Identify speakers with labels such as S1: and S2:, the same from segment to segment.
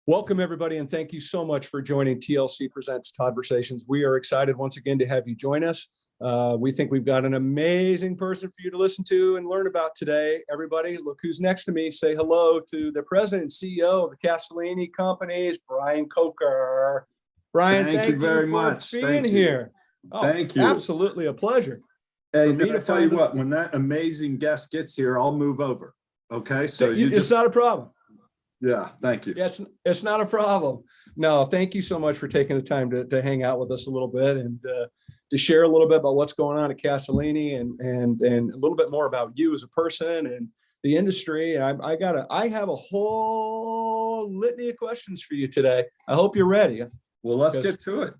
S1: Welcome, everybody, and thank you so much for joining TLC Presents Todd-versations. We are excited once again to have you join us. We think we've got an amazing person for you to listen to and learn about today. Everybody, look who's next to me. Say hello to the president and CEO of the Castellini Company, Brian Kocher. Brian, thank you very much for being here.
S2: Oh, thank you.
S1: Absolutely a pleasure.
S2: Hey, I tell you what, when that amazing guest gets here, I'll move over. Okay, so
S1: it's not a problem.
S2: Yeah, thank you.
S1: Yeah, it's not a problem. No, thank you so much for taking the time to hang out with us a little bit and to share a little bit about what's going on at Castellini and a little bit more about you as a person and the industry. I have a whole litany of questions for you today. I hope you're ready.
S2: Well, let's get to it.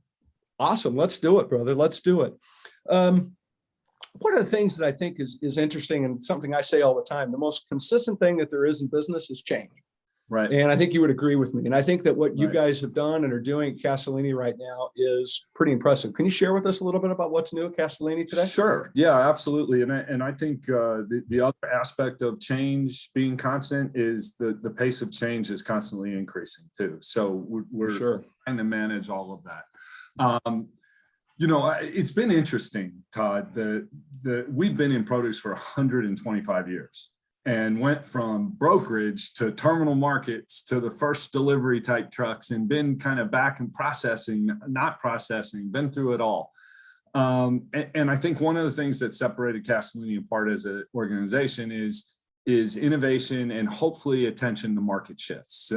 S1: Awesome. Let's do it, brother. Let's do it. One of the things that I think is interesting and something I say all the time, the most consistent thing that there is in business is change.
S2: Right.
S1: And I think you would agree with me. And I think that what you guys have done and are doing at Castellini right now is pretty impressive. Can you share with us a little bit about what's new at Castellini today?
S2: Sure. Yeah, absolutely. And I think the other aspect of change being constant is the pace of change is constantly increasing too. So we're trying to manage all of that. It's been interesting, Todd, we've been in produce for 125 years. And went from brokerage to terminal markets to the first delivery type trucks and been kind of back and processing, not processing, been through it all. And I think one of the things that separated Castellini apart as an organization is innovation and hopefully attention to market shifts.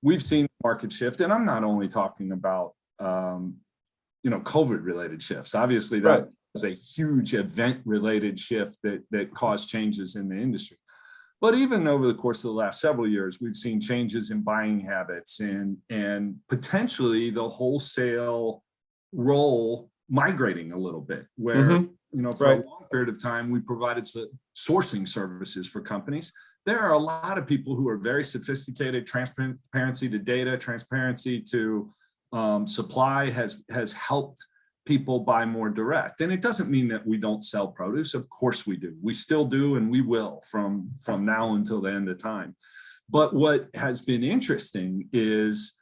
S2: We've seen the market shift, and I'm not only talking about, COVID related shifts. Obviously that was a huge event related shift that caused changes in the industry. But even over the course of the last several years, we've seen changes in buying habits and potentially the wholesale role migrating a little bit, where, for a long period of time, we provided sourcing services for companies. There are a lot of people who are very sophisticated. Transparency to data, transparency to supply has helped people buy more direct. And it doesn't mean that we don't sell produce. Of course we do. We still do, and we will from now until the end of time. But what has been interesting is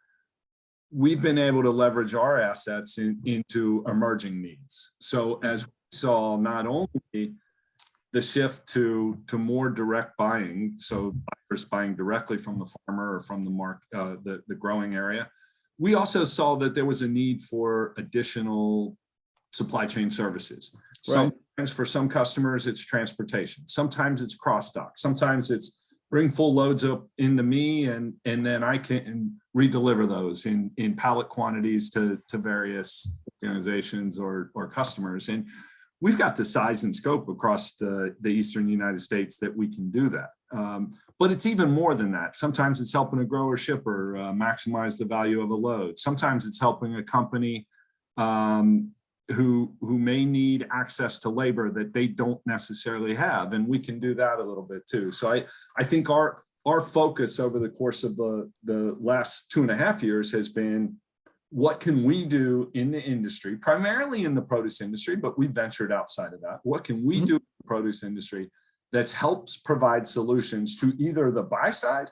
S2: we've been able to leverage our assets into emerging needs. So as we saw not only the shift to more direct buying, so buyers buying directly from the farmer or from the growing area, we also saw that there was a need for additional supply chain services. Sometimes for some customers, it's transportation. Sometimes it's cross dock. Sometimes it's bring full loads up into me and then I can redeliver those in pallet quantities to various organizations or customers. And we've got the size and scope across the Eastern United States that we can do that. But it's even more than that. Sometimes it's helping a grower shipper maximize the value of a load. Sometimes it's helping a company who may need access to labor that they don't necessarily have, and we can do that a little bit too. So I think our focus over the course of the last 2.5 years has been, what can we do in the industry, primarily in the produce industry, but we ventured outside of that. What can we do in the produce industry that helps provide solutions to either the buy side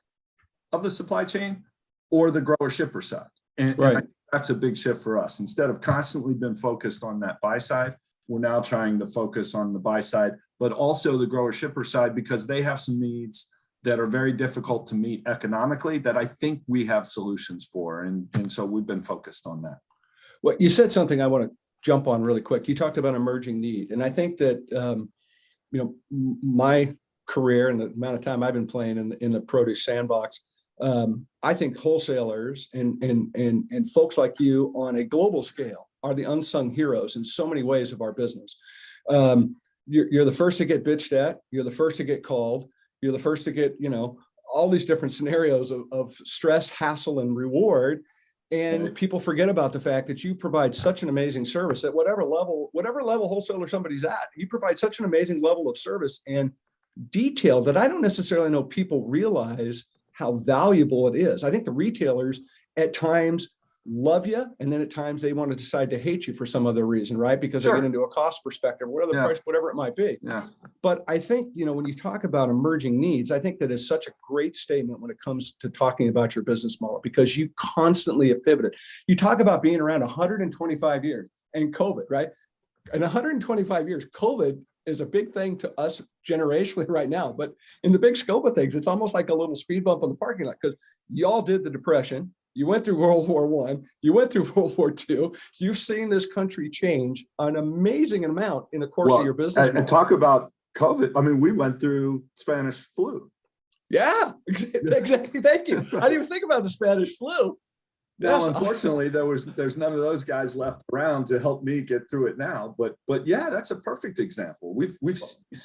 S2: of the supply chain or the grower shipper side? And I think that's a big shift for us. Instead of constantly been focused on that buy side, we're now trying to focus on the buy side, but also the grower shipper side, because they have some needs that are very difficult to meet economically that I think we have solutions for. And so we've been focused on that.
S1: Well, you said something I want to jump on really quick. You talked about emerging need. And I think that, my career and the amount of time I've been playing in the produce sandbox, I think wholesalers and folks like you on a global scale are the unsung heroes in so many ways of our business. You're the first to get bitched at. You're the first to get called. You're the first to get, all these different scenarios of stress, hassle, and reward. And people forget about the fact that you provide such an amazing service at whatever level wholesaler somebody's at. You provide such an amazing level of service and detail that I don't necessarily know people realize how valuable it is. I think the retailers at times love you, and then at times they want to decide to hate you for some other reason, right? Because they get into a cost perspective, whatever the price, whatever it might be.
S2: Yeah.
S1: But I think, when you talk about emerging needs, I think that is such a great statement when it comes to talking about your business model, because you constantly have pivoted. You talk about being around 125 years and COVID, right? And 125 years, COVID is a big thing to us generationally right now. But in the big scope of things, it's almost like a little speed bump on the parking lot, because y'all did the Depression. You went through World War I, you went through World War II. You've seen this country change an amazing amount in the course of your business.
S2: And talk about COVID. I mean, we went through Spanish flu.
S1: Yeah, exactly. Thank you. I didn't even think about the Spanish flu.
S2: Now, unfortunately, there's none of those guys left around to help me get through it now. But yeah, that's a perfect example. We've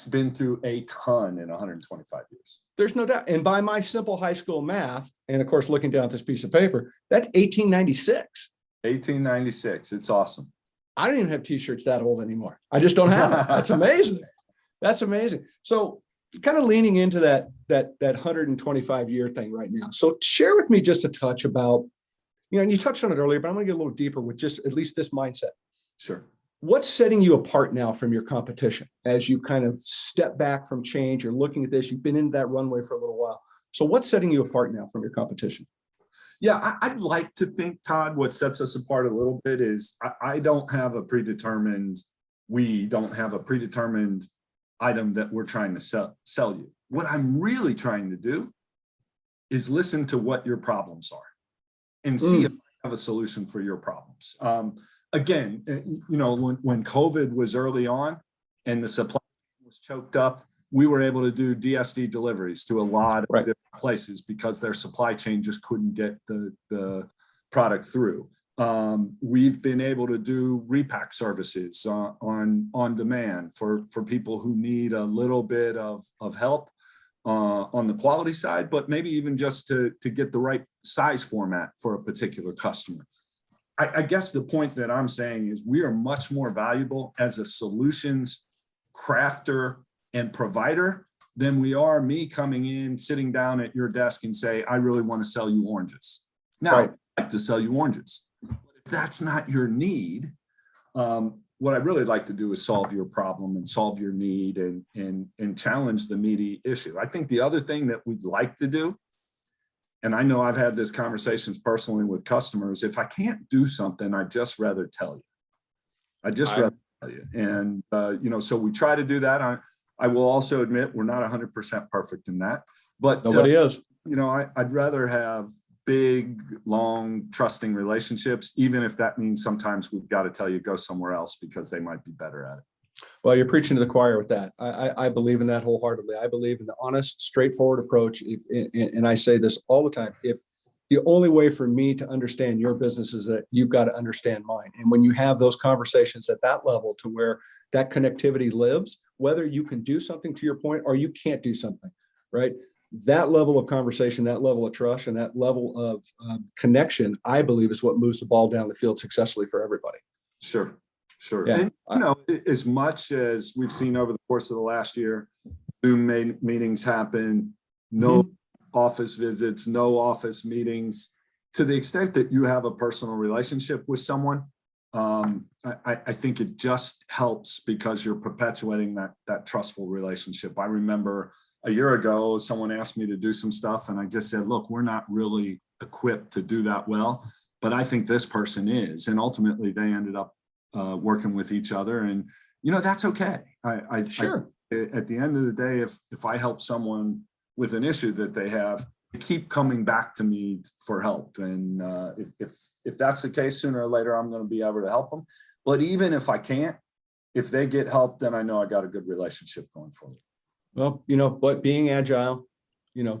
S2: been through a ton in 125 years.
S1: There's no doubt. And by my simple high school math, and of course, looking down at this piece of paper, that's 1896.
S2: 1896. It's awesome.
S1: I don't even have T-shirts that old anymore. I just don't have them. That's amazing. That's amazing. So kind of leaning into that 125 year thing right now. So share with me just a touch about, and you touched on it earlier, but I'm going to get a little deeper with just at least this mindset.
S2: Sure.
S1: What's setting you apart now from your competition as you kind of step back from change? You're looking at this, you've been in that runway for a little while. So what's setting you apart now from your competition?
S2: Yeah, I'd like to think, Todd, what sets us apart a little bit is we don't have a predetermined item that we're trying to sell you. What I'm really trying to do is listen to what your problems are and see if I have a solution for your problems. Again, when COVID was early on and the supply was choked up, we were able to do DSD deliveries to a lot of different places because their supply chain just couldn't get the product through. We've been able to do repack services on demand for people who need a little bit of help on the quality side, but maybe even just to get the right size format for a particular customer. I guess the point that I'm saying is we are much more valuable as a solutions crafter and provider than we are me coming in, sitting down at your desk and say, I really want to sell you oranges. Now, I'd like to sell you oranges. But if that's not your need, what I'd really like to do is solve your problem and solve your need and challenge the meaty issue. I think the other thing that we'd like to do, and I know I've had this conversations personally with customers, if I can't do something, I'd just rather tell you. And, so we try to do that. I will also admit we're not 100% perfect in that, but
S1: nobody is.
S2: I'd rather have big, long, trusting relationships, even if that means sometimes we've got to tell you go somewhere else because they might be better at it.
S1: Well, you're preaching to the choir with that. I believe in that wholeheartedly. I believe in the honest, straightforward approach. And I say this all the time. If the only way for me to understand your business is that you've got to understand mine. And when you have those conversations at that level to where that connectivity lives, whether you can do something to your point or you can't do something, right? That level of conversation, that level of trust, and that level of connection, I believe is what moves the ball down the field successfully for everybody.
S2: Sure.
S1: Yeah.
S2: And, as much as we've seen over the course of the last year, Zoom meetings happen, no office visits, no office meetings, to the extent that you have a personal relationship with someone, I think it just helps because you're perpetuating that trustful relationship. I remember a year ago, someone asked me to do some stuff and I just said, look, we're not really equipped to do that well, but I think this person is. And ultimately they ended up working with each other, and that's okay.
S1: Sure.
S2: At the end of the day, if I help someone with an issue that they have, they keep coming back to me for help, and if that's the case, sooner or later I'm going to be able to help them. But even if I can't, if they get help, then I know I got a good relationship going forward.
S1: Well, but being agile,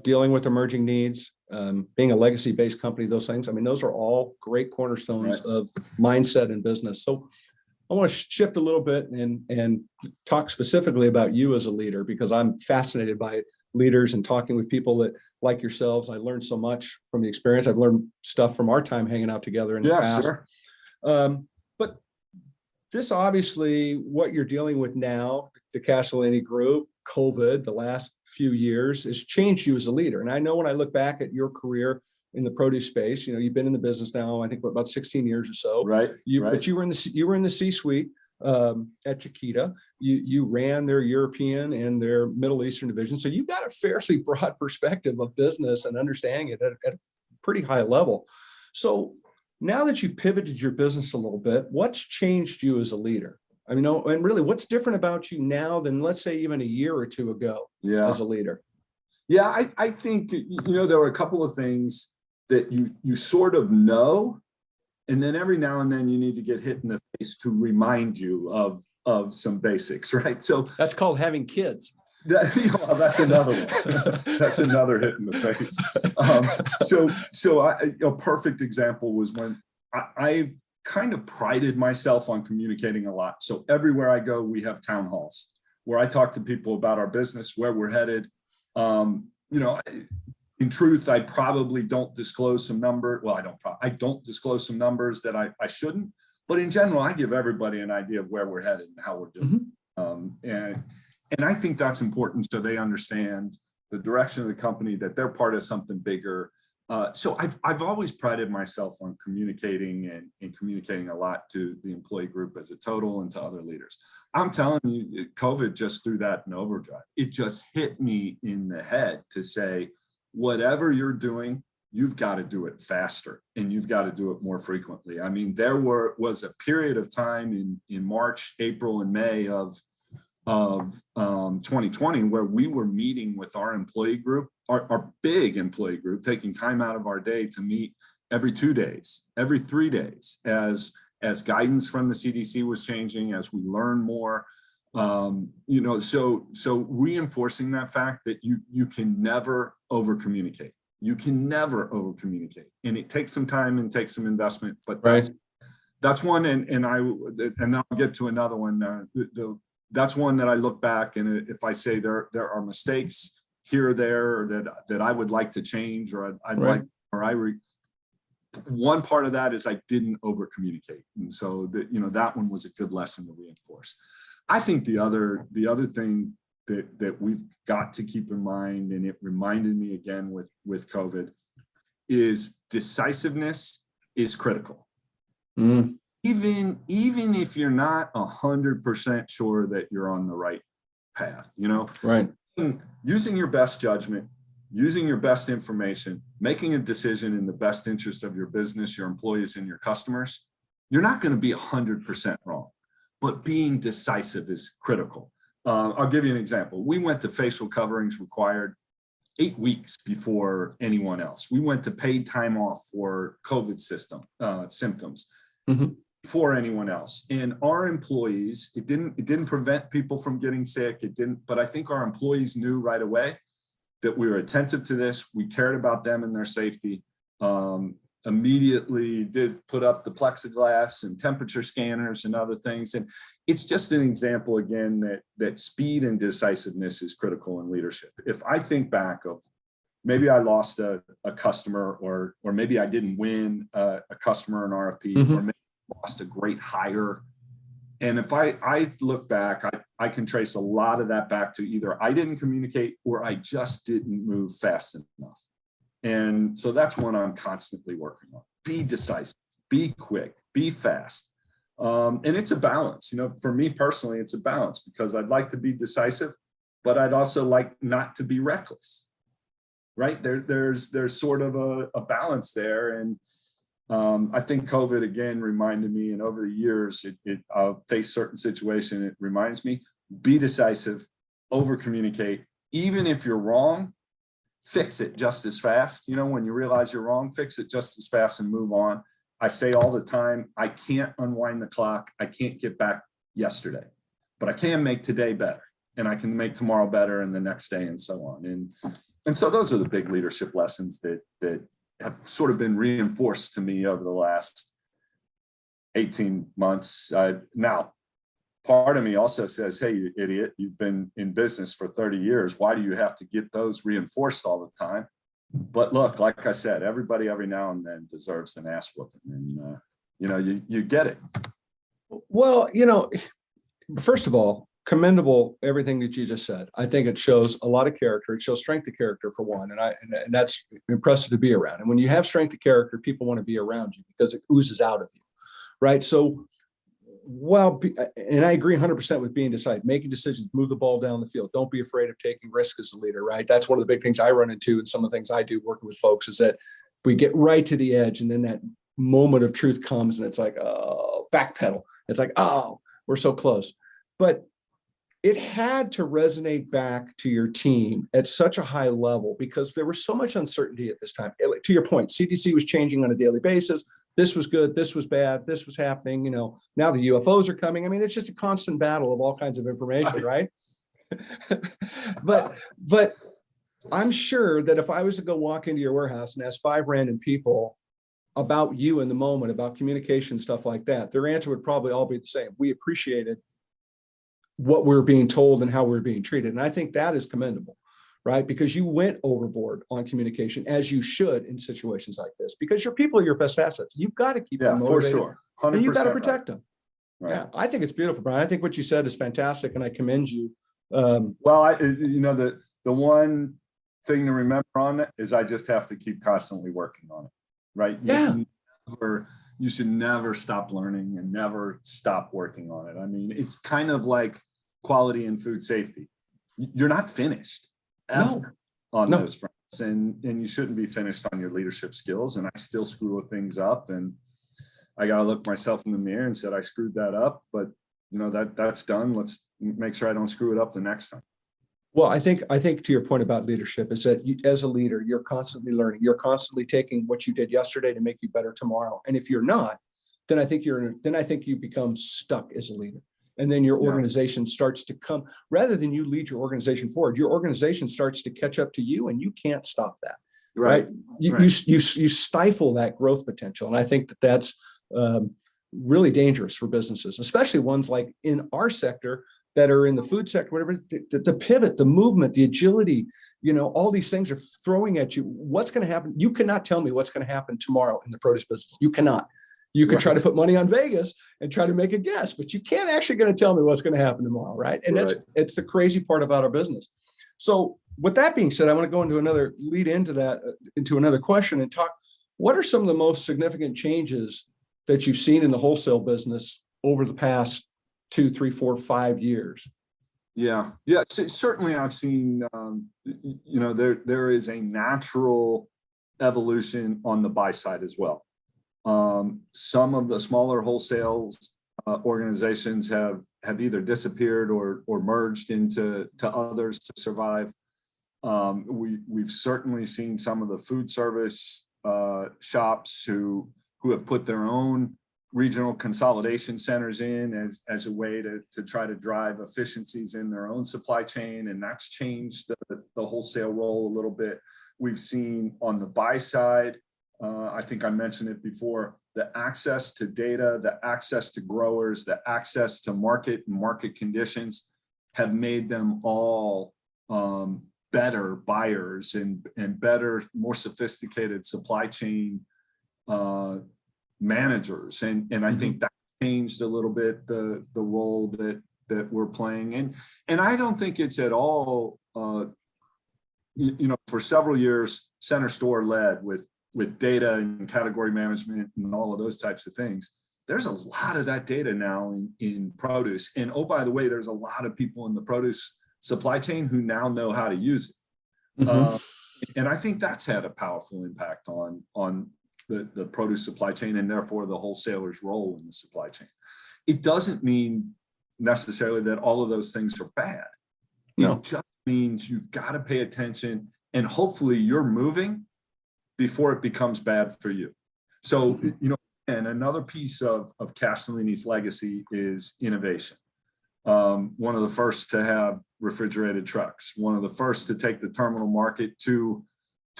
S1: dealing with emerging needs, being a legacy-based company, those things, those are all great cornerstones of mindset and business. So I want to shift a little bit and talk specifically about you as a leader, because I'm fascinated by leaders and talking with people that like yourselves. I learned so much from the experience. I've learned stuff from our time hanging out together in the past. Sure. But this obviously, what you're dealing with now, the Castellini Group, COVID, the last few years, has changed you as a leader. And I know when I look back at your career in the produce space. You've been in the business now, I think about 16 years or so.
S2: Right.
S1: But you were in the C-suite at Chiquita. You ran their European and their Middle Eastern division. So you've got a fairly broad perspective of business and understanding it at a pretty high level. So now that you've pivoted your business a little bit, what's changed you as a leader? I mean, and really, what's different about you now than, let's say, even a year or two ago as a leader?
S2: Yeah, I think, there were a couple of things that you sort of know, and then every now and then you need to get hit in the face to remind you of some basics, right? So
S1: that's called having kids.
S2: That's another one. That's another hit in the face. A perfect example was when I've kind of prided myself on communicating a lot. So everywhere I go, we have town halls where I talk to people about our business, where we're headed. In truth, I probably don't disclose some number. Well, I don't disclose some numbers that I shouldn't. But in general, I give everybody an idea of where we're headed and how we're doing. And I think that's important, so they understand the direction of the company, that they're part of something bigger. So I've always prided myself on communicating and communicating a lot to the employee group as a total and to other leaders. I'm telling you, COVID just threw that in overdrive. It just hit me in the head to say, whatever you're doing, you've got to do it faster and you've got to do it more frequently. I mean, there was a period of time in March, April, and May of 2020 where we were meeting with our employee group, our big employee group, taking time out of our day to meet every 2 days, every 3 days, as guidance from the CDC was changing, as we learn more. So reinforcing that fact that you can never over communicate. You can never over communicate, and it takes some time and takes some investment. But that's one, and then I'll get to another one. That's one that I look back, and if I say there are mistakes here or there that I would like to change, or one part of that is I didn't over communicate, and so that one was a good lesson to reinforce. I think the other thing that we've got to keep in mind, and it reminded me again with COVID, is decisiveness is critical. Even if you're not 100% sure that you're on the right path, using your best judgment, using your best information, making a decision in the best interest of your business, your employees, and your customers, you're not going to be 100% wrong, but being decisive is critical. I'll give you an example. We went to facial coverings required 8 weeks before anyone else. We went to paid time off for COVID symptoms. For anyone else, and our employees, it didn't prevent people from getting sick. But I think our employees knew right away that we were attentive to this. We cared about them and their safety. Immediately did put up the plexiglass and temperature scanners and other things. And it's just an example again that speed and decisiveness is critical in leadership. If I think back of maybe I lost a customer, or maybe I didn't win a customer in RFP, or maybe lost a great hire. And if I look back, I can trace a lot of that back to either I didn't communicate or I just didn't move fast enough. And so that's one I'm constantly working on. Be decisive, be quick, be fast. And it's a balance. For me personally, it's a balance, because I'd like to be decisive, but I'd also like not to be reckless, right? There's sort of a balance there. And I think COVID again reminded me, and over the years, I'll face certain situation. It reminds me, be decisive, over communicate. Even if you're wrong, fix it just as fast. When you realize you're wrong, fix it just as fast and move on. I say all the time, I can't unwind the clock. I can't get back yesterday, but I can make today better, and I can make tomorrow better, and the next day, and so on. And so those are the big leadership lessons that have sort of been reinforced to me over the last 18 months. Now, part of me also says, hey, you idiot, you've been in business for 30 years. Why do you have to get those reinforced all the time? But look, like I said, everybody every now and then deserves an ass whooping, and you get it.
S1: Well, first of all, commendable, everything that you just said. I think it shows a lot of character. It shows strength of character for one, and that's impressive to be around. And when you have strength of character, people want to be around you because it oozes out of you, right? So, well, and I agree 100% with being decisive, making decisions, move the ball down the field. Don't be afraid of taking risk as a leader, right? That's one of the big things I run into, and some of the things I do working with folks is that we get right to the edge, and then that moment of truth comes, and it's like, oh, backpedal. It's like, oh, we're so close, but it had to resonate back to your team at such a high level because there was so much uncertainty at this time. To your point, CTC was changing on a daily basis. This was good. This was bad. This was happening. Now the UFOs are coming. I mean, it's just a constant battle of all kinds of information, right? but I'm sure that if I was to go walk into your warehouse and ask 5 random people about you in the moment, about communication, stuff like that, their answer would probably all be the same. We appreciated what we're being told and how we're being treated. And I think that is commendable, right? Because you went overboard on communication, as you should in situations like this, because your people are your best assets. You've got to keep them motivated.
S2: For sure. 100%
S1: and you've got to protect them.
S2: Right.
S1: Yeah, I think it's beautiful, Brian. I think what you said is fantastic, and I commend you.
S2: Well, the one thing to remember on that is I just have to keep constantly working on it, right?
S1: Yeah.
S2: You should never stop learning and never stop working on it. I mean, it's kind of like quality and food safety. You're not finished ever on those fronts, and you shouldn't be finished on your leadership skills. And I still screw things up, and I got to look myself in the mirror and said, I screwed that up, but that's done. Let's make sure I don't screw it up the next time.
S1: Well, I think to your point about leadership is that you, as a leader, you're constantly learning. You're constantly taking what you did yesterday to make you better tomorrow. And if you're not, then I think you become stuck as a leader. And then your organization starts to come, rather than you lead your organization forward, your organization starts to catch up to you, and you can't stop that. Right. You stifle that growth potential. And I think that's really dangerous for businesses, especially ones like in our sector that are in the food sector, whatever, the pivot, the movement, the agility, all these things are throwing at you. What's going to happen? You cannot tell me what's going to happen tomorrow in the produce business. You cannot. You can try to put money on Vegas and try to make a guess, but you can't actually going to tell me what's going to happen tomorrow, right? And it's the crazy part about our business. So with that being said, I want to go into another question and talk, what are some of the most significant changes that you've seen in the wholesale business over the past 2, 3, 4, 5 years?
S2: Yeah. So certainly I've seen, there is a natural evolution on the buy side as well. Some of the smaller wholesale organizations have either disappeared or merged into others to survive. We've certainly seen some of the food service shops who have put their own regional consolidation centers in as a way to try to drive efficiencies in their own supply chain, and that's changed the wholesale role a little bit. We've seen on the buy side, I think I mentioned it before, the access to data, the access to growers, the access to market and market conditions have made them all better buyers and better, more sophisticated supply chain managers. And I think that changed a little bit the role that we're playing. And I don't think it's at all, for several years, Center Store led with data and category management and all of those types of things. There's a lot of that data now in produce. And oh, by the way, there's a lot of people in the produce supply chain who now know how to use it. And I think that's had a powerful impact on the produce supply chain, and therefore the wholesaler's role in the supply chain. It doesn't mean necessarily that all of those things are bad. No. It just means you've got to pay attention, and hopefully you're moving before it becomes bad for you. So, and another piece of Castellini's legacy is innovation. One of the first to have refrigerated trucks, one of the first to take the terminal market to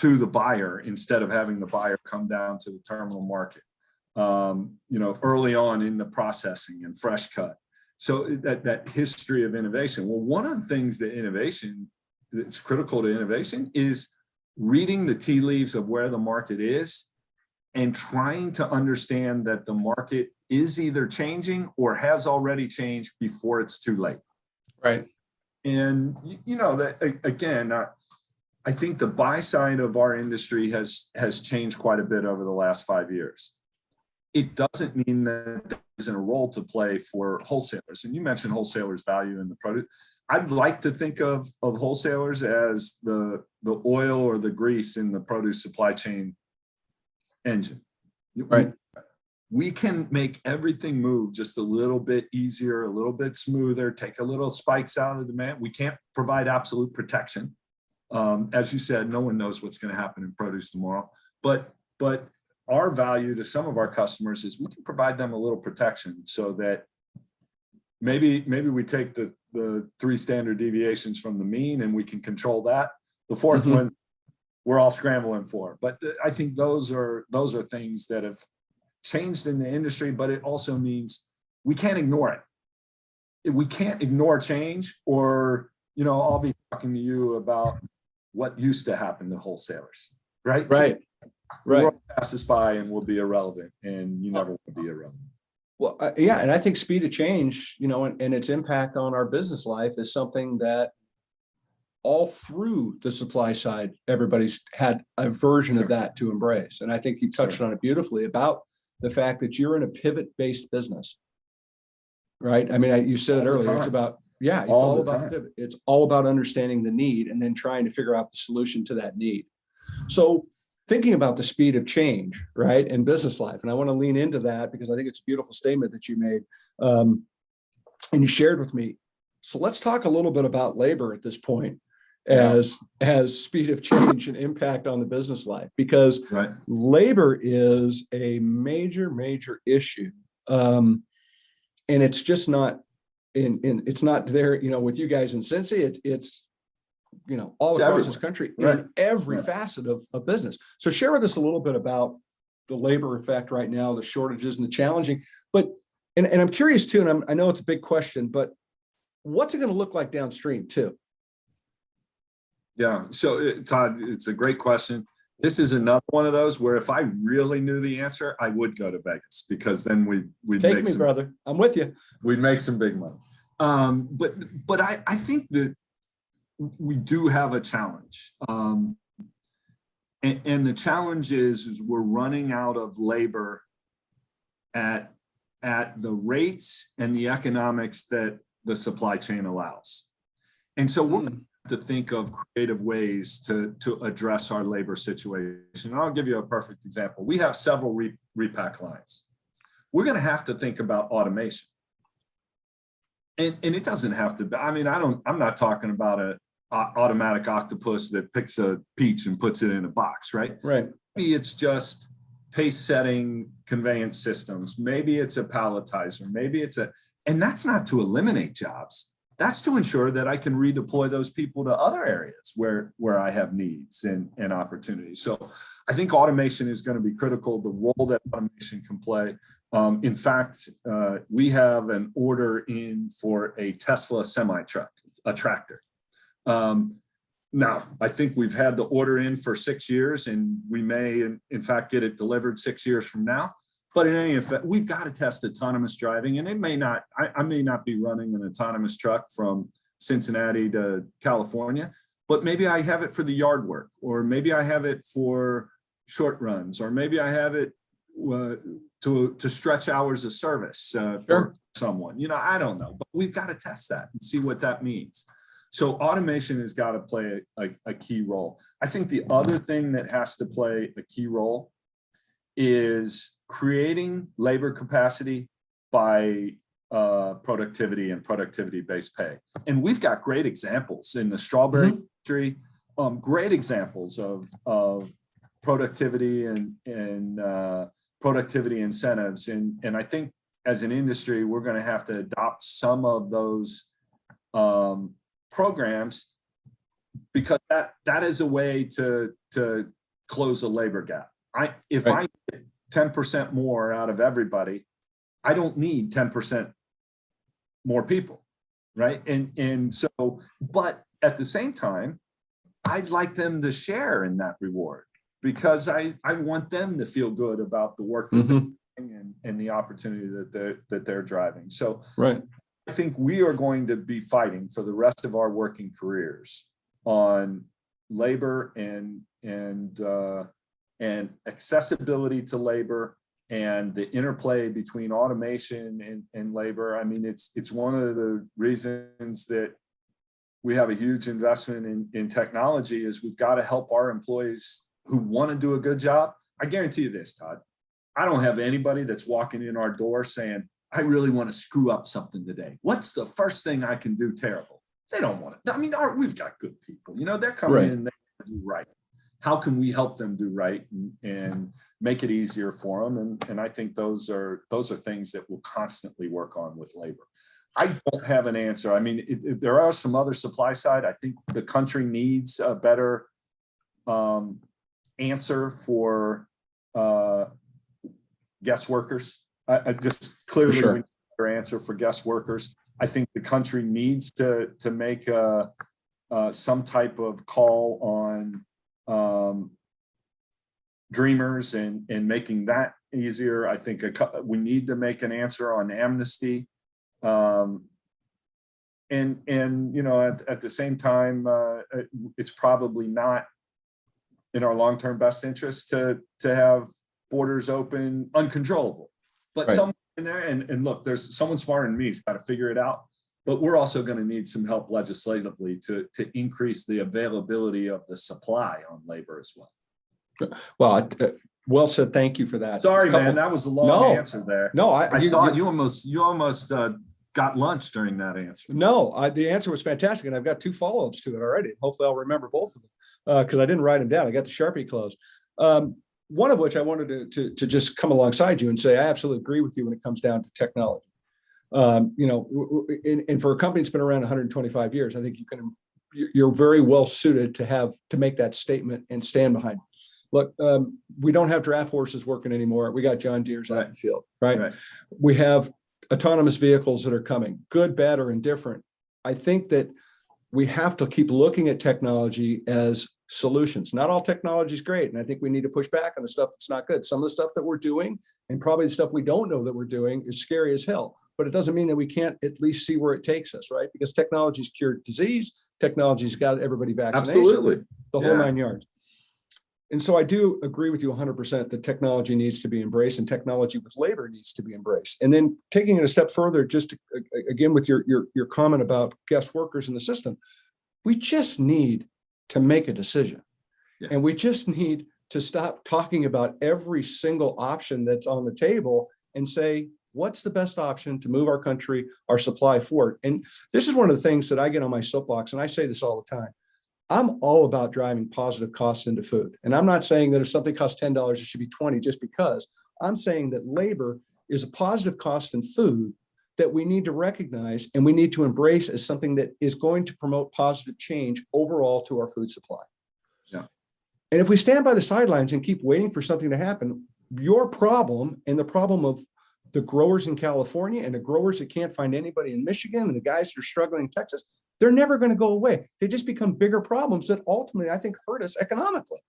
S2: the buyer instead of having the buyer come down to the terminal market, early on in the processing and fresh cut. So that history of innovation. Well, one of the things that's critical to innovation is reading the tea leaves of where the market is and trying to understand that the market is either changing or has already changed before it's too late.
S1: Right.
S2: And, that again, I think the buy side of our industry has changed quite a bit over the last 5 years. It doesn't mean that there isn't a role to play for wholesalers. And you mentioned wholesalers' value in the product. I'd like to think of wholesalers as the oil or the grease in the produce supply chain engine.
S1: Right.
S2: We can make everything move just a little bit easier, a little bit smoother, take a little spikes out of demand. We can't provide absolute protection. As you said, no one knows what's going to happen in produce tomorrow. But our value to some of our customers is we can provide them a little protection so that maybe we take the 3 standard deviations from the mean and we can control that. The fourth one, we're all scrambling for. But I think those are things that have changed in the industry, but it also means we can't ignore it. We can't ignore change, or, I'll be talking to you about what used to happen to wholesalers, right?
S1: Right.
S2: The world passes by and will be irrelevant, and you never want to be irrelevant.
S1: Well, yeah. And I think speed of change, and its impact on our business life is something that all through the supply side, everybody's had a version of that to embrace. And I think you touched on it beautifully about the fact that you're in a pivot-based business, right? I mean, you said it earlier. It's about, it's all about pivot. It's all about understanding the need and then trying to figure out the solution to that need. So thinking about the speed of change, right, in business life, and I want to lean into that because I think it's a beautiful statement that you made and you shared with me. So let's talk a little bit about labor at this point as speed of change and impact on the business life, because labor is a major issue. And it's just not it's not there, with you guys in Cincy. It's all across this country in every facet of business. So share with us a little bit about the labor effect right now, the shortages and the challenging, but, and I'm curious too, and I know it's a big question, but what's it going to look like downstream too?
S2: Yeah. So Todd, it's a great question. This is another one of those where if I really knew the answer, I would go to Vegas, because then we'd
S1: take me, brother. I'm with you.
S2: We'd make some big money. But I think that we do have a challenge. And the challenge is we're running out of labor at the rates and the economics that the supply chain allows. And so we're to think of creative ways to address our labor situation. And I'll give you a perfect example. We have several repack lines. We're going to have to think about automation. And it doesn't have to be, I'm not talking about a automatic octopus that picks a peach and puts it in a box, right?
S1: Right.
S2: Maybe it's just pace setting conveyance systems. Maybe it's a palletizer. Maybe it's and that's not to eliminate jobs. That's to ensure that I can redeploy those people to other areas where I have needs and opportunities. So I think automation is going to be critical, the role that automation can play. In fact, we have an order in for a Tesla semi-truck, a tractor. Now, I think we've had the order in for 6 years, and we may, in fact, get it delivered 6 years from now. But in any event, we've got to test autonomous driving, and it may not, I may not be running an autonomous truck from Cincinnati to California, but maybe I have it for the yard work, or maybe I have it for short runs, or maybe I have it to stretch hours of service for someone. I don't know, but we've got to test that and see what that means. So automation has got to play a key role. I think the other thing that has to play a key role is creating labor capacity by productivity and productivity-based pay. And we've got great examples in the strawberry industry, great examples of productivity and productivity incentives. And I think as an industry, we're going to have to adopt some of those programs, because that is a way to close a labor gap. If I get 10% more out of everybody, I don't need 10% more people, right? And so, but at the same time, I'd like them to share in that reward, because I want them to feel good about the work that they're doing and the opportunity that they're driving. So I think we are going to be fighting for the rest of our working careers on labor and accessibility to labor and the interplay between automation and labor. I mean, it's one of the reasons that we have a huge investment in technology is we've got to help our employees who want to do a good job. I guarantee you this, Todd, I don't have anybody that's walking in our door saying, I really want to screw up something today. What's the first thing I can do terrible? They don't want it. I mean, we've got good people, they're coming in, they want to do right. How can we help them do right and make it easier for them? And I think those are things that we'll constantly work on with labor. I don't have an answer. I mean, there are some other supply side. I think the country needs a better answer for guest workers. I just clearly we need a better answer for guest workers. I think the country needs to make some type of call on dreamers and making that easier. I think we need to make an answer on amnesty. And at the same time, it's probably not in our long-term best interest to have borders open uncontrollable. But someone in there, and look, there's someone smarter than me has got to figure it out. But we're also going to need some help legislatively to increase the availability of the supply on labor as well.
S1: Well, well said. Thank you for that.
S2: Sorry, man, that was a long answer there.
S1: No,
S2: I saw you almost got lunch during that answer.
S1: No, the answer was fantastic, and I've got 2 follow-ups to it already. Hopefully, I'll remember both of them because I didn't write them down. I got the Sharpie closed. One of which I wanted to just come alongside you and say I absolutely agree with you when it comes down to technology. And for a company that's been around 125 years, I think you're very well suited to make that statement and stand behind it. Look, we don't have draft horses working anymore. We got John Deere's out in the field, right? We have autonomous vehicles that are coming, good, bad, or indifferent. I think that we have to keep looking at technology as solutions. Not all technology is great. And I think we need to push back on the stuff that's not good. Some of the stuff that we're doing and probably the stuff we don't know that we're doing is scary as hell. But it doesn't mean that we can't at least see where it takes us, right? Because technology's cured disease, technology's got everybody vaccinated.
S2: Absolutely.
S1: The whole 9 yards. And so I do agree with you 100% that technology needs to be embraced and technology with labor needs to be embraced. And then taking it a step further, just to, again, with your comment about guest workers in the system, we just need to make a decision. And we just need to stop talking about every single option that's on the table and say, what's the best option to move our country, our supply forward? And this is one of the things that I get on my soapbox, and I say this all the time. I'm all about driving positive costs into food. And I'm not saying that if something costs $10, it should be 20 just because. I'm saying that labor is a positive cost in food that we need to recognize and we need to embrace as something that is going to promote positive change overall to our food supply. And if we stand by the sidelines and keep waiting for something to happen, your problem and the problem of the growers in California and the growers that can't find anybody in Michigan and the guys that are struggling in Texas, they're never going to go away. They just become bigger problems that ultimately, I think, hurt us economically.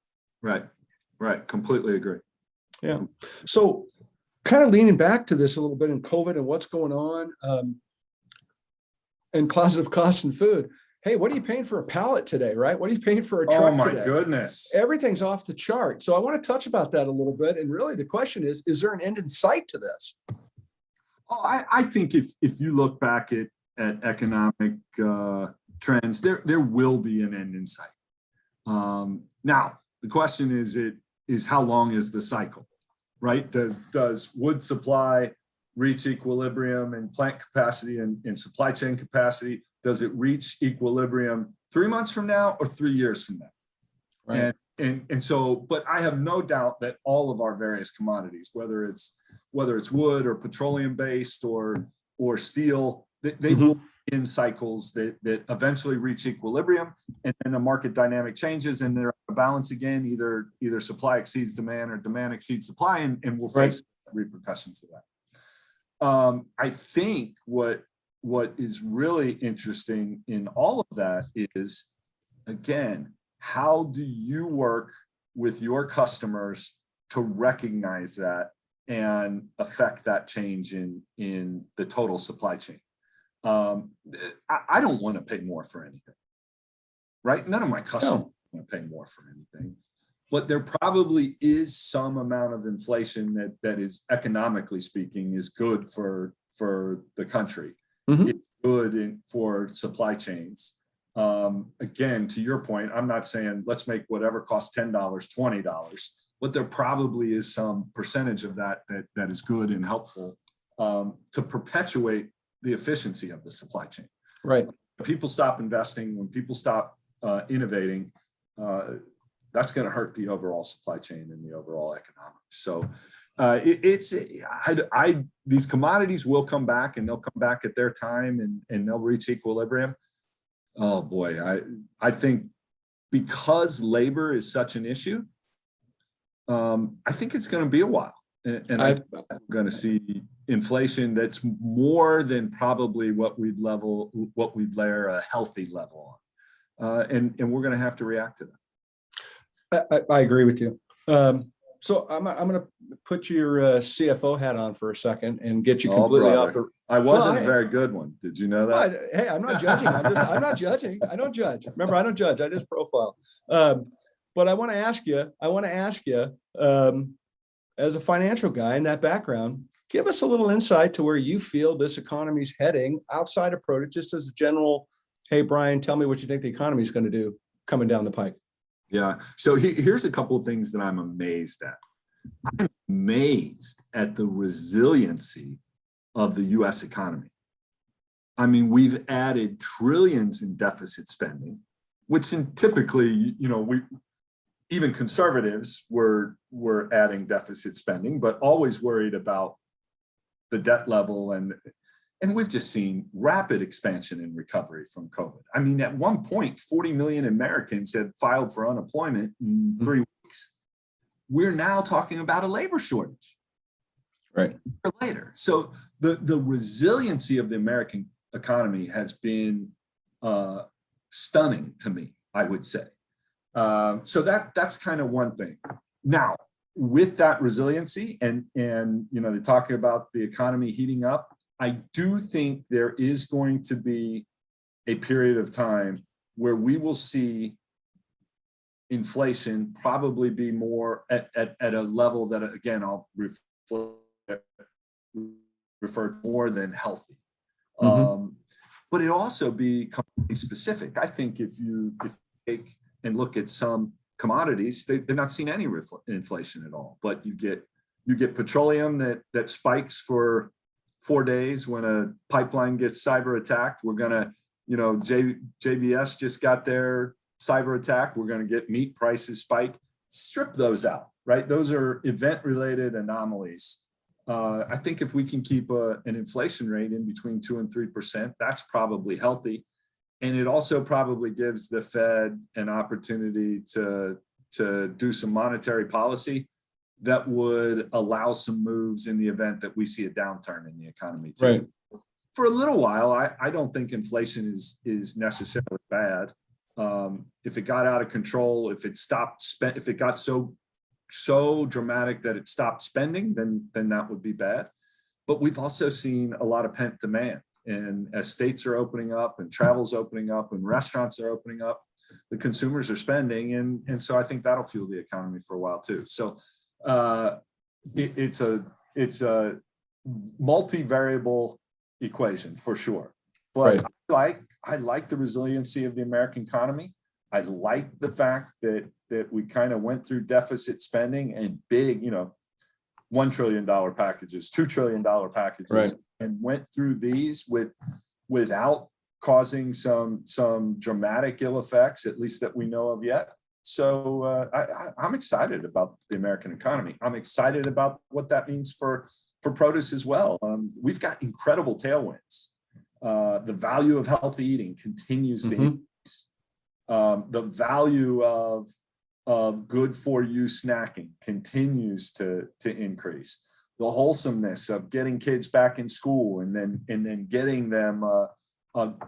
S2: Right. Completely agree.
S1: Yeah. So kind of leaning back to this a little bit in COVID and what's going on and positive costs in food. Hey, what are you paying for a pallet today, right? What are you paying for a truck today? Oh my
S2: goodness.
S1: Everything's off the chart. So I want to touch about that a little bit. And really the question is there an end in sight to this?
S2: Oh, I think if you look back at economic trends, there will be an end in sight. Now, the question is how long is the cycle, right? Does wood supply reach equilibrium and plant capacity and supply chain capacity? Does it reach equilibrium 3 months from now or 3 years from now? Right. And so, but I have no doubt that all of our various commodities, whether it's wood or petroleum based or steel, they will be in cycles that eventually reach equilibrium, and then the market dynamic changes and they're a balance again, either supply exceeds demand or demand exceeds supply, and we'll face repercussions of that. I think what is really interesting in all of that is, again, how do you work with your customers to recognize that and affect that change in the total supply chain? I don't want to pay more for anything, right? None of my customers want to pay more for anything. But there probably is some amount of inflation that is, economically speaking, is good for the country.
S1: Mm-hmm.
S2: It's good for supply chains. Again, to your point, I'm not saying let's make whatever costs $10, $20, but there probably is some percentage of that is good and helpful to perpetuate the efficiency of the supply chain.
S1: Right.
S2: When people stop investing, when people stop innovating, that's going to hurt the overall supply chain and the overall economics. So these commodities will come back, and they'll come back at their time, and they'll reach equilibrium. Oh boy, I think because labor is such an issue, I think it's going to be a while, and I'm going to see inflation that's more than probably what we'd layer a healthy level on, and we're going to have to react to that.
S1: I agree with you. So I'm going to put your CFO hat on for a second and get you completely off the.
S2: I wasn't a very good one. Did you know that?
S1: Hey, I'm not judging. I'm not judging. I don't judge. Remember, I don't judge. I just profile. But I want to ask you, as a financial guy in that background, give us a little insight to where you feel this economy's heading outside of produce, just as a general, hey, Brian, tell me what you think the economy is going to do coming down the pike.
S2: Yeah. So here's a couple of things that I'm amazed at. I'm amazed at the resiliency of the U.S. economy. I mean, we've added trillions in deficit spending, which typically, even conservatives were adding deficit spending, but always worried about the debt level. And we've just seen rapid expansion and recovery from COVID. I mean, at one point, 40 million Americans had filed for unemployment in 3 weeks. We're now talking about a labor shortage.
S1: Right.
S2: Later. So the resiliency of the American economy has been stunning to me, I would say. So that's kind of one thing. Now, with that resiliency and they talk about the economy heating up, I do think there is going to be a period of time where we will see inflation probably be more at a level that, again, I'll refer to more than healthy.
S1: Mm-hmm.
S2: But it also be company specific. I think if you take and look at some commodities, they're not seeing any inflation at all. But you get petroleum that spikes for 4 days when a pipeline gets cyber attacked. We're gonna, JBS just got their cyber attack. We're gonna get meat prices spike. Strip those out, right? Those are event-related anomalies. I think if we can keep an inflation rate in between 2% and 3%, that's probably healthy. And it also probably gives the Fed an opportunity to do some monetary policy that would allow some moves in the event that we see a downturn in the economy too.
S1: Right.
S2: For a little while, I don't think inflation is necessarily bad. If it got out of control, if it got so dramatic that it stopped spending, then that would be bad. But we've also seen a lot of pent demand. And as states are opening up and travel's opening up and restaurants are opening up, the consumers are spending. And so I think that'll fuel the economy for a while too. So it's a multivariable equation for sure. But right. I like the resiliency of the American economy. I like the fact that we kind of went through deficit spending and big, $1 trillion packages, $2 trillion packages, right, and went through these without causing some dramatic ill effects, at least that we know of yet. So I'm excited about the American economy. I'm excited about what that means for produce as well. We've got incredible tailwinds. The value of healthy eating continues to increase. The value of good for you snacking continues to increase. The wholesomeness of getting kids back in school and then getting them a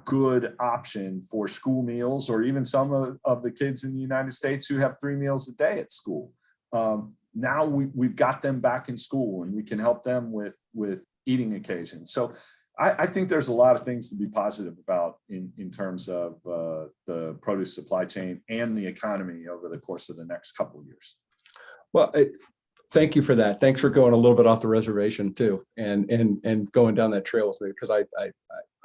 S2: good option for school meals, or even some of the kids in the United States who have 3 meals a day at school. Now we've got them back in school and we can help them with eating occasions. So I think there's a lot of things to be positive about in terms of the produce supply chain and the economy over the course of the next couple of years.
S1: Well, thank you for that. Thanks for going a little bit off the reservation too, and going down that trail with me, because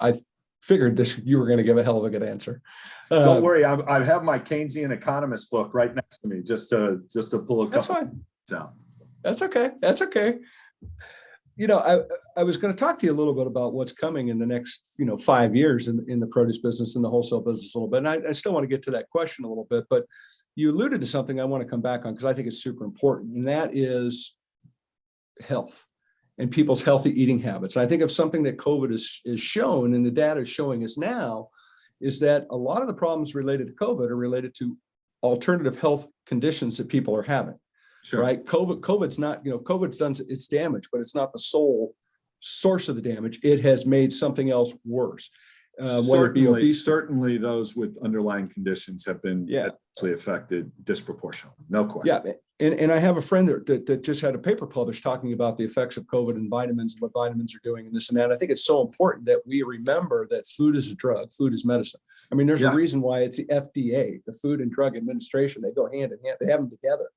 S1: I figured you were going to give a hell of a good answer.
S2: Don't worry, I have my Keynesian economist book right next to me just to pull a couple.
S1: That's fine.
S2: Out.
S1: That's okay. That's okay. You know, I was going to talk to you a little bit about what's coming in the next, 5 years in the produce business and the wholesale business a little bit. And I still want to get to that question a little bit, but you alluded to something I want to come back on because I think it's super important, and that is health and people's healthy eating habits. And I think of something that COVID is shown, and the data is showing us now, is that a lot of the problems related to COVID are related to alternative health conditions that people are having.
S2: Sure.
S1: Right. COVID's not, COVID's done its damage, but it's not the sole source of the damage. It has made something else worse. Whether it be obesity.
S2: Certainly those with underlying conditions have been actually affected disproportionately. No question.
S1: Yeah. And I have a friend that just had a paper published talking about the effects of COVID and vitamins and what vitamins are doing and this and that. I think it's so important that we remember that food is a drug, food is medicine. I mean, there's a reason why it's the FDA, the Food and Drug Administration. They go hand in hand. They have them together.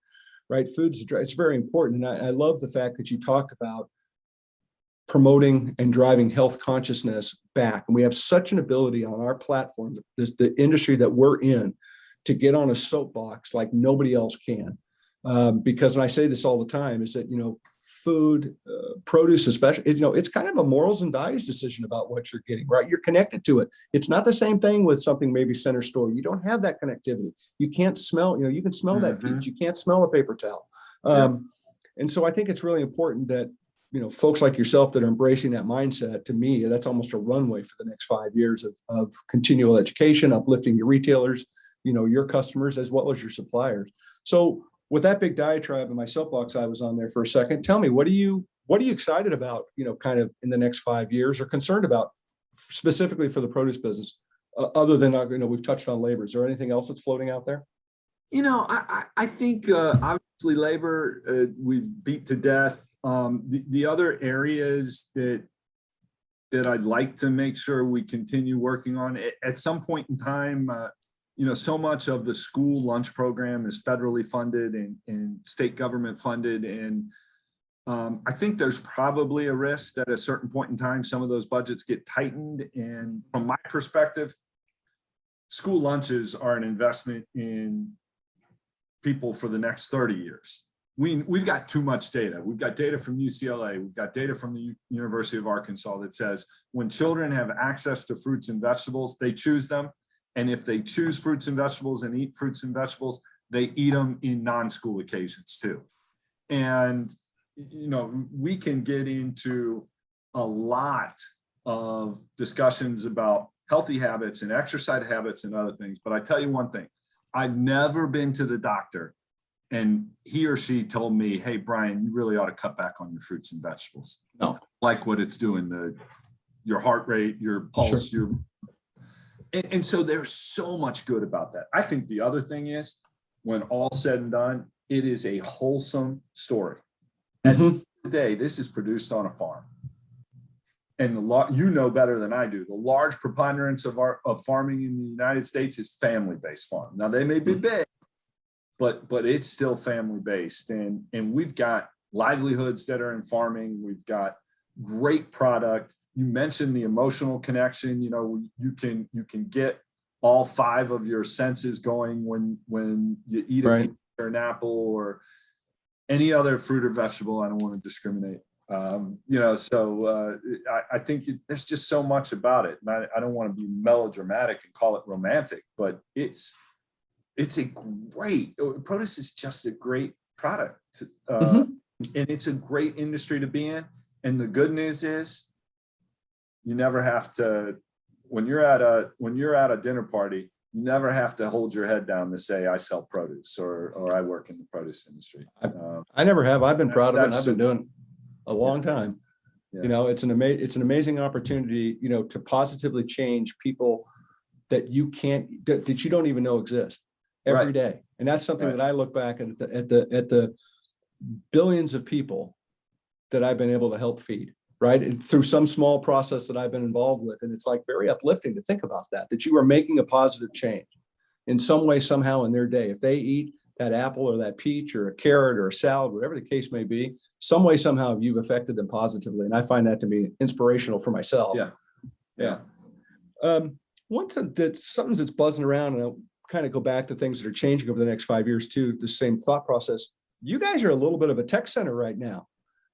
S1: Right. Food's it's very important. And I love the fact that you talked about promoting and driving health consciousness back. And we have such an ability on our platform, the industry that we're in, to get on a soapbox like nobody else can. Because, and I say this all the time, is that, food, produce, especially, it's kind of a morals and values decision about what you're getting, right? You're connected to it. It's not the same thing with something maybe center store. You don't have that connectivity. You can't smell, you can smell that peach. You can't smell a paper towel. And so I think it's really important that, folks like yourself that are embracing that mindset, to me, that's almost a runway for the next 5 years of continual education, uplifting your retailers, your customers, as well as your suppliers. So with that big diatribe in my soapbox, I was on there for a second. Tell me, what are you excited about, kind of in the next 5 years, or concerned about specifically for the produce business, other than, we've touched on labor. Is there anything else that's floating out there?
S2: I think obviously labor, we've beat to death. The other areas that I'd like to make sure we continue working on at some point in time, so much of the school lunch program is federally funded and state government funded. And I think there's probably a risk that at a certain point in time, some of those budgets get tightened. And from my perspective, school lunches are an investment in people for the next 30 years. We've got too much data. We've got data from UCLA. We've got data from the University of Arkansas that says when children have access to fruits and vegetables, they choose them. And if they choose fruits and vegetables and eat fruits and vegetables, they eat them in non-school occasions too. And, we can get into a lot of discussions about healthy habits and exercise habits and other things. But I tell you one thing, I've never been to the doctor and he or she told me, hey, Brian, you really ought to cut back on your fruits and vegetables. No. Like what it's doing, your heart rate, your pulse,
S1: Sure.
S2: And so there's so much good about that. I think the other thing is, when all said and done, it is a wholesome story. At the end of the day, this is produced on a farm. And better than I do, the large preponderance of farming in the United States is family-based farm. Now they may be big, but it's still family-based. And we've got livelihoods that are in farming. We've got great product. You mentioned the emotional connection. You can get all 5 of your senses going when you eat a peach or an apple or any other fruit or vegetable. I don't want to discriminate. So I think there's just so much about it. And I don't want to be melodramatic and call it romantic, but it's a great, produce is just a great product. And it's a great industry to be in. And the good news is, you never have to, when you're at a dinner party, you never have to hold your head down to say I sell produce or I work in the produce industry.
S1: I never have. I've been proud of it. I've been doing it a long time. Yeah. It's an amazing opportunity, to positively change people that you don't even know exist every day. And that's something that I look back at the billions of people that I've been able to help feed. right? And through some small process that I've been involved with. And it's like very uplifting to think about that you are making a positive change in some way, somehow in their day. If they eat that apple or that peach or a carrot or a salad, whatever the case may be, some way, somehow you've affected them positively. And I find that to be inspirational for myself.
S2: Yeah.
S1: One thing that's buzzing around, and I'll kind of go back to things that are changing over the next 5 years too, the same thought process. You guys are a little bit of a tech center right now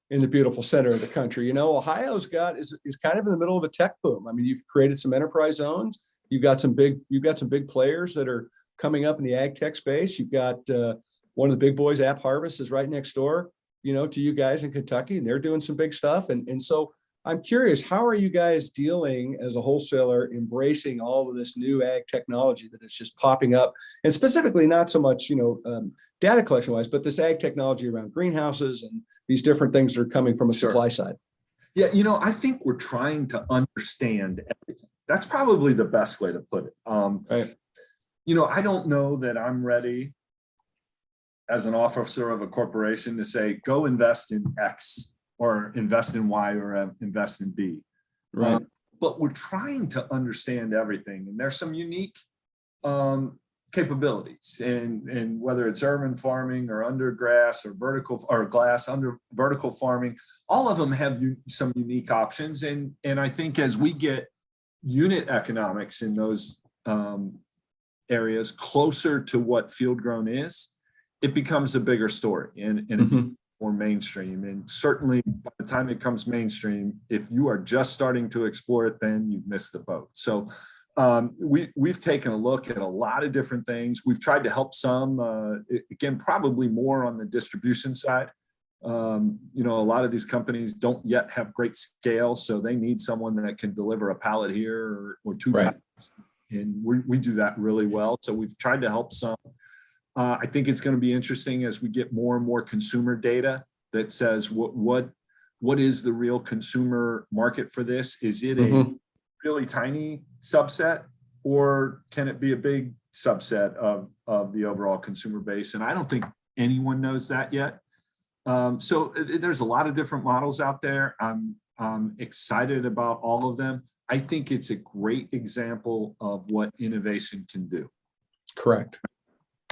S1: in the beautiful center of the country. Ohio's is kind of in the middle of a tech boom. I mean, you've created some enterprise zones. You've got some big players that are coming up in the ag tech space. You've got one of the big boys, App Harvest, is right next door, to you guys in Kentucky, and they're doing some big stuff. And so I'm curious, how are you guys dealing as a wholesaler, embracing all of this new ag technology that is just popping up, and specifically not so much, data collection wise, but this ag technology around greenhouses and these different things that are coming from a supply side?
S2: Yeah, I think we're trying to understand everything. That's probably the best way to put it.
S1: Right.
S2: I don't know that I'm ready as an officer of a corporation to say, go invest in X or invest in Y or invest in B.
S1: Right.
S2: But we're trying to understand everything. And there's some unique capabilities, and whether it's urban farming or under grass or vertical or glass under vertical farming, all of them have some unique options. And I think as we get unit economics in those areas closer to what field grown is, it becomes a bigger story and it becomes more mainstream. And certainly by the time it comes mainstream, if you are just starting to explore it, then you've missed the boat. So we've taken a look at a lot of different things. We've tried to help some, again, probably more on the distribution side. A lot of these companies don't yet have great scale, so they need someone that can deliver a pallet here or two pallets. And we do that really well. So we've tried to help some. I think it's going to be interesting as we get more and more consumer data that says what is the real consumer market for this? Is it a really tiny subset, or can it be a big subset of the overall consumer base? And I don't think anyone knows that yet. So there's a lot of different models out there. I'm excited about all of them. I think it's a great example of what innovation can do.
S1: Correct.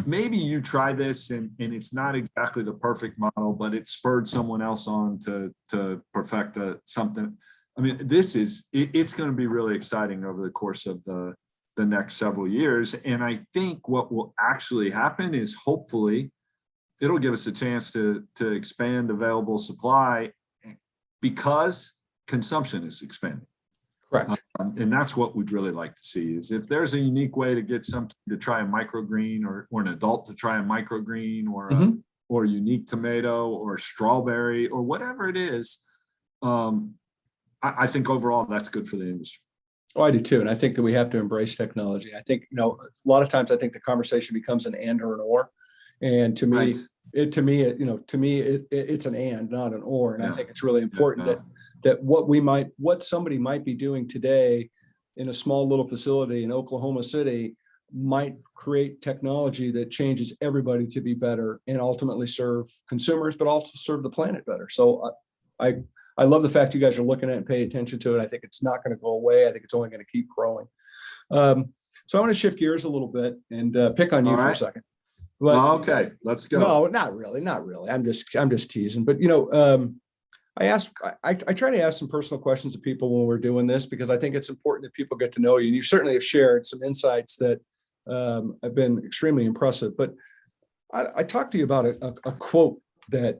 S2: Maybe you try this and it's not exactly the perfect model, but it spurred someone else on to perfect something. I mean, it's going to be really exciting over the course of the next several years. And I think what will actually happen is hopefully it'll give us a chance to expand available supply because consumption is expanding.
S1: Correct.
S2: And that's what we'd really like to see, is if there's a unique way to get something to try a microgreen or an adult to try a microgreen or a unique tomato or strawberry or whatever it is, I think overall that's good for the industry.
S1: Oh, I do too. And I think that we have to embrace technology. I think, a lot of times I think the conversation becomes an and or an or. And to me, it's an and, not an or. And I think it's really important that what somebody might be doing today in a small little facility in Oklahoma City might create technology that changes everybody to be better and ultimately serve consumers, but also serve the planet better. So I love the fact you guys are looking at it and pay attention to it. I think it's not going to go away. I think it's only going to keep growing. So I want to shift gears a little bit and pick on you for a second. But,
S2: okay, let's go.
S1: No, not really. I'm just teasing. But I try to ask some personal questions of people when we're doing this, because I think it's important that people get to know you. And you certainly have shared some insights that have been extremely impressive. But I talked to you about a quote that,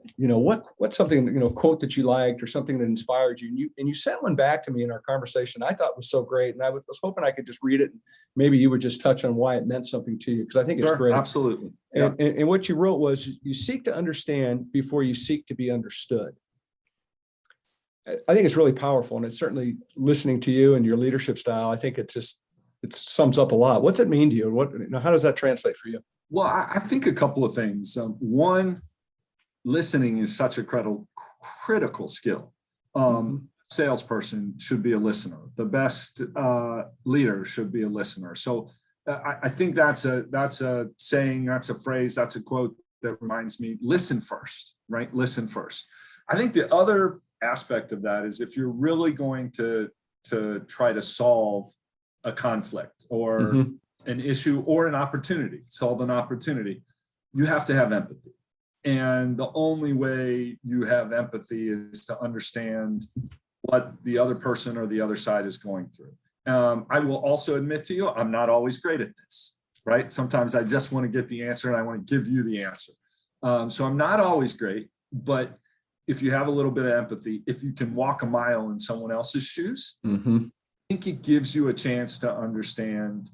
S1: what's something, quote that you liked or something that inspired you. And you sent one back to me in our conversation I thought was so great. And I was hoping I could just read it. And maybe you would just touch on why it meant something to you, because I think it's great.
S2: Absolutely.
S1: And what you wrote was, you seek to understand before you seek to be understood. I think it's really powerful. And it's certainly, listening to you and your leadership style, I think it sums up a lot. What's it mean to you? How does that translate for you?
S2: Well, I think a couple of things. One, listening is such a critical skill. Salesperson should be a listener. The best leader should be a listener. So I think that's a saying, that's a phrase, that's a quote that reminds me, listen first, right? Listen first. I think the other aspect of that is if you're really going to try to solve a conflict or an issue or an opportunity, solve an opportunity, you have to have empathy. And the only way you have empathy is to understand what the other person or the other side is going through. I will also admit to you, I'm not always great at this, right? Sometimes I just want to get the answer and I want to give you the answer. So I'm not always great, but if you have a little bit of empathy, if you can walk a mile in someone else's shoes, I think it gives you a chance to understand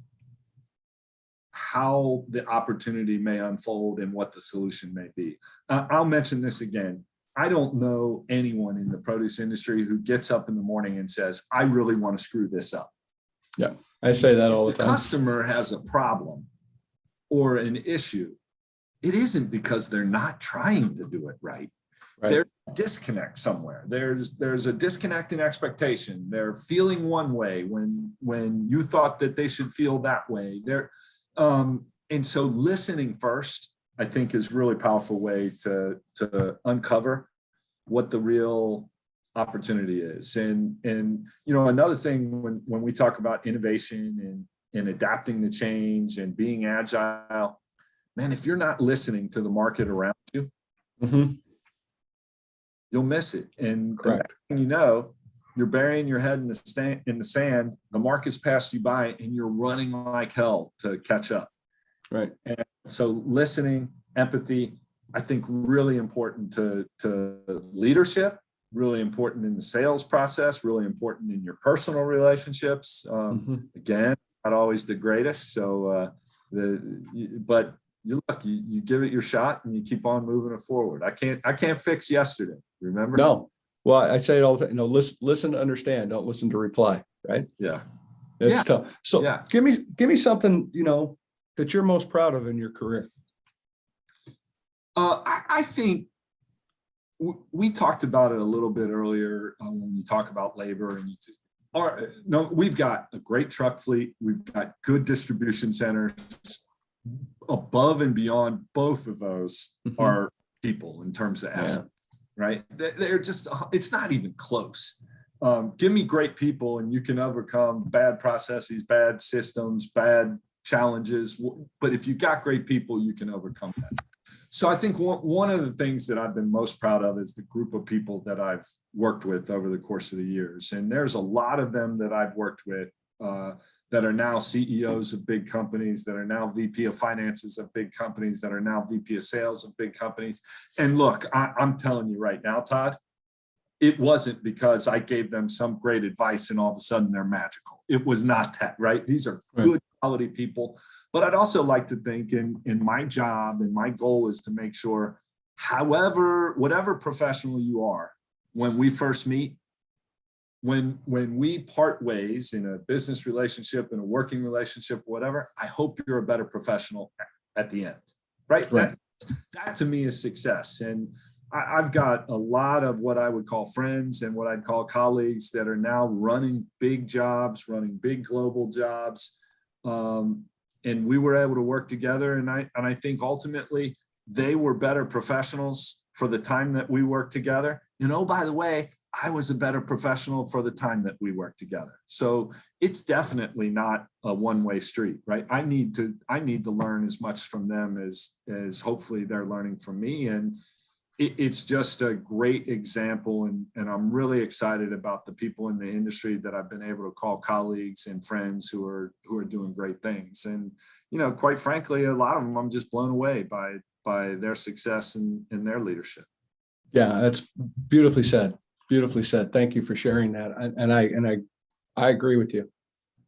S2: how the opportunity may unfold and what the solution may be. I'll mention this again. I don't know anyone in the produce industry who gets up in the morning and says, I really want to screw this up.
S1: Yeah, I say that all the time.
S2: If the customer has a problem or an issue, it isn't because they're not trying to do it right. There's a disconnect somewhere. There's a disconnect in expectation. They're feeling one way when you thought that they should feel that way. And so listening first, I think, is a really powerful way to uncover what the real opportunity is. And you know, another thing when we talk about innovation and adapting to change and being agile, man, if you're not listening to the market around you, you'll miss it. And the next thing you know, you're burying your head in the sand. The market's passed you by, and you're running like hell to catch up. Right. And so listening, empathy, I think really important to leadership, really important in the sales process, really important in your personal relationships. Again, not always the greatest. So, but you give it your shot and you keep on moving it forward. I can't fix yesterday. Remember? No.
S1: Well, I say it all the time. You know, listen to understand. Don't listen to reply. Right?
S2: Yeah.
S1: It's tough. So give me something, you know, that you're most proud of in your career.
S2: I think we talked about it a little bit earlier when you talk about labor. And we've got a great truck fleet. We've got good distribution centers. Above and beyond both of those are people in terms of assets, right? They're just, it's not even close. Give me great people and you can overcome bad processes, bad systems, bad challenges. But if you got great people, you can overcome that. So I think one of the things that I've been most proud of is the group of people that I've worked with over the course of the years. And there's a lot of them that I've worked with that are now CEOs of big companies, that are now VP of finances of big companies, that are now VP of sales of big companies. And look, I'm telling you right now, Todd, it wasn't because I gave them some great advice and all of a sudden they're magical. It was not that, right? These are good quality people. But I'd also like to think in my job, and my goal is to make sure, whatever professional you are, when we first meet, when we part ways in a business relationship, in a working relationship, whatever, I hope you're a better professional at the end, right? That to me is success. And I've got a lot of what I would call friends and what I'd call colleagues that are now running big jobs, running big global jobs. And we were able to work together. And I think ultimately they were better professionals for the time that we worked together. And oh, by the way, I was a better professional for the time that we worked together. So it's definitely not a one-way street, right? I need to learn as much from them as hopefully they're learning from me. And it's just a great example. And I'm really excited about the people in the industry that I've been able to call colleagues and friends who are doing great things. And, you know, quite frankly, a lot of them, I'm just blown away by their success and their leadership.
S1: Yeah, that's beautifully said. Beautifully said. Thank you for sharing that. And I agree with you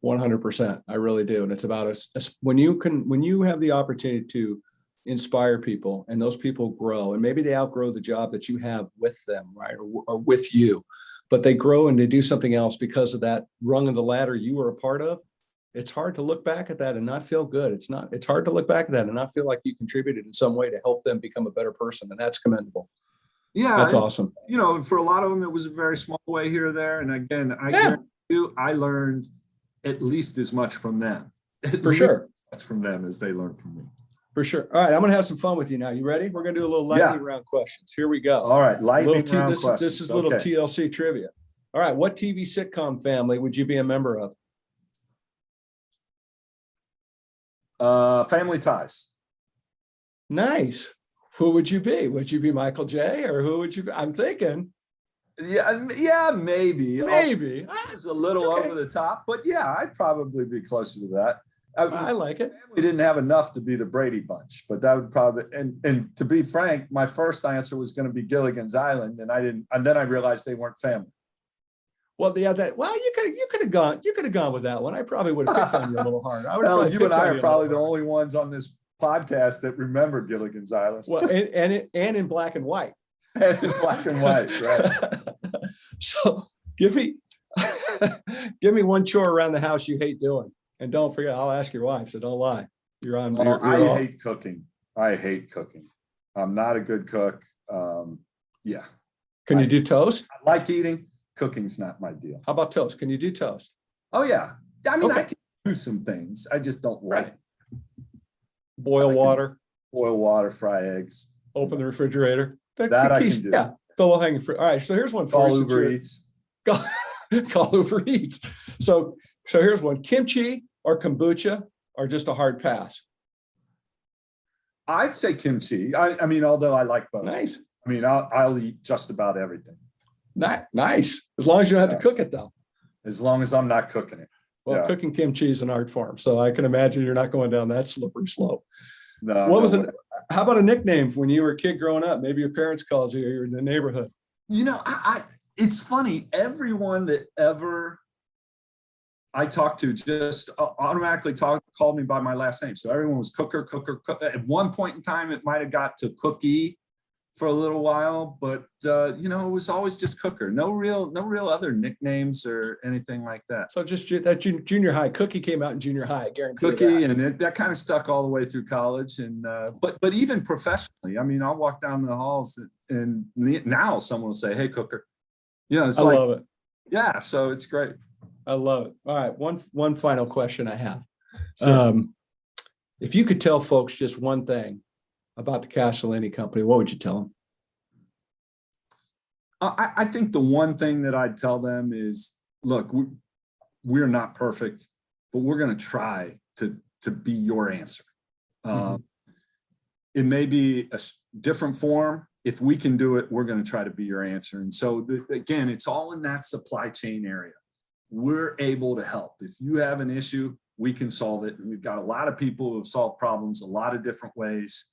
S1: 100%. I really do. And it's about us when you have the opportunity to inspire people and those people grow, and maybe they outgrow the job that you have with them, right? Or with you, but they grow and they do something else because of that rung of the ladder you were a part of. It's hard to look back at that and not feel good. It's hard to look back at that and not feel like you contributed in some way to help them become a better person. And that's commendable.
S2: Yeah.
S1: That's awesome.
S2: You know, for a lot of them, it was a very small way here or there. And again, I learned at least as much from them.
S1: For sure.
S2: From them as they learned from me.
S1: For sure. All right, I'm going to have some fun with you now. You ready? We're going to do a little lightning round questions. Here we go.
S2: All right, lightning
S1: Little
S2: round
S1: this
S2: questions.
S1: is little
S2: Okay.
S1: TLC trivia. All right, what TV sitcom family would you be a member of?
S2: Family Ties.
S1: Nice. Who would you be? Would you be Michael J. or who would you be? I'm thinking.
S2: Yeah, maybe.
S1: Maybe.
S2: It's a little
S1: okay.
S2: over the top, but yeah, I'd probably be closer to that.
S1: I like it.
S2: We didn't have enough to be the Brady Bunch, but that would probably, and to be frank, my first answer was going to be Gilligan's Island, and then I realized they weren't family.
S1: Well, yeah, you could have gone with that one. I probably would have picked on you a little harder.
S2: Well, you and I are probably the only ones on this podcast that remember Gilligan's Island.
S1: Well, and in black and white.
S2: And in black and white, right?
S1: So give me one chore around the house you hate doing, and don't forget, I'll ask your wife, so don't lie. You're on.
S2: I hate cooking. I hate cooking. I'm not a good cook. Yeah.
S1: Can you do toast?
S2: I like eating. Cooking's not my deal.
S1: How about toast? Can you do toast?
S2: Oh yeah. I mean, I can do some things. I just don't like it.
S1: Boil water,
S2: fry eggs.
S1: open the refrigerator.
S2: That I can do.
S1: Yeah, the low hanging fruit. All right, so here's one for you.
S2: Call Uber Eats.
S1: Call Uber Eats. So here's one: kimchi or kombucha, or just a hard pass.
S2: I'd say kimchi. I mean, although I like both.
S1: Nice.
S2: I mean, I'll eat just about everything.
S1: Nice. As long as you don't have to cook it, though.
S2: As long as I'm not cooking it.
S1: Well, cooking kimchi is an art form, so I can imagine you're not going down that slippery slope.
S2: No.
S1: How about a nickname when you were a kid growing up? Maybe your parents called you, or you're in the neighborhood.
S2: You know, it's funny. Everyone that ever I talked to just automatically called me by my last name. So everyone was Cooker. At one point in time, it might have got to Cookie for a little while, but it was always just Cooker. No real other nicknames or anything like that.
S1: So just that junior high. Cookie came out in junior high, I guarantee.
S2: Cookie, and that kind of stuck all the way through college, and but even professionally, I mean, I'll walk down the halls and now someone will say, "Hey, Cooker," it's
S1: I
S2: like,
S1: love it.
S2: Yeah, so it's great.
S1: I love it. All right, one final question I have.
S2: Sure.
S1: If you could tell folks just one thing about the Castellini Company, what would you tell them?
S2: I think the one thing that I'd tell them is, look, we're not perfect, but we're going to try to be your answer. It may be a different form. If we can do it, we're going to try to be your answer. And so again, it's all in that supply chain area. We're able to help. If you have an issue, we can solve it. And we've got a lot of people who have solved problems a lot of different ways.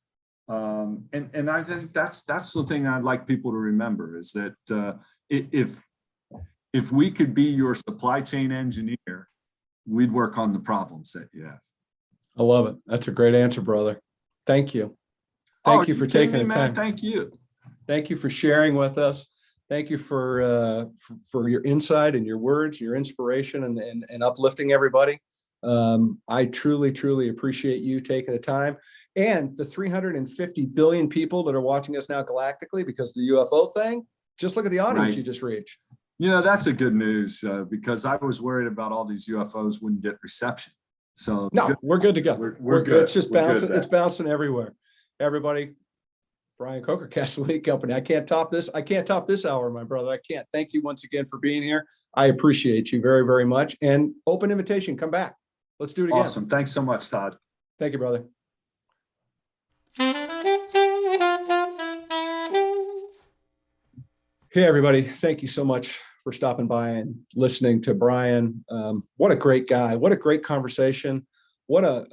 S2: And I think that's the thing I'd like people to remember is that if we could be your supply chain engineer, we'd work on the problems that you have.
S1: I love it. That's a great answer, brother. Thank you. Thank you for taking the time.
S2: Thank you. Thank
S1: you for sharing with us. Thank you for your insight and your words, your inspiration, and uplifting everybody. I truly, truly appreciate you taking the time, and the 350 billion people that are watching us now galactically because of the UFO thing. Just look at the audience you just reached.
S2: That's a good news because I was worried about all these UFOs wouldn't get reception. So
S1: no, we're good to go.
S2: We're good.
S1: It's just bouncing. It's bouncing everywhere. Everybody, Brian Kocher, Castellini Company. I can't top this. I can't top this hour, my brother. I can't. Thank you once again for being here. I appreciate you very, very much. And open invitation. Come back. Let's do it again.
S2: Awesome. Thanks so much, Todd.
S1: Thank you, brother. Hey, everybody. Thank you so much for stopping by and listening to Brian. What a great guy. What a great conversation. What a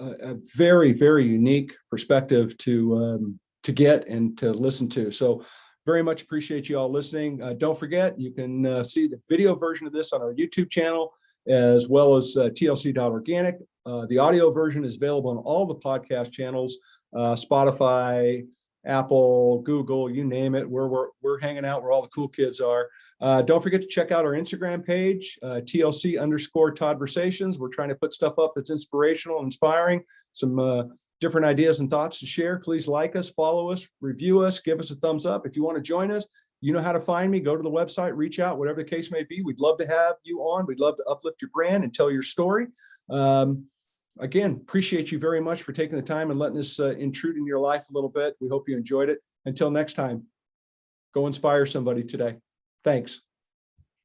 S1: very, very unique perspective to get and to listen to. So very much appreciate you all listening. Don't forget, you can see the video version of this on our YouTube channel, as well as TLC.organic. The audio version is available on all the podcast channels, Spotify, Apple, Google, you name it. We're hanging out where all the cool kids are. Don't forget to check out our Instagram page, TLC_Todd-versations. We're trying to put stuff up that's inspirational and inspiring, some different ideas and thoughts to share. Please like us, follow us, review us, give us a thumbs up. If you want to join us, you know how to find me. Go to the website, reach out, whatever the case may be. We'd love to have you on. We'd love to uplift your brand and tell your story. again, appreciate you very much for taking the time and letting us intrude in your life a little bit. We hope you enjoyed it. Until next time, go inspire somebody today. Thanks.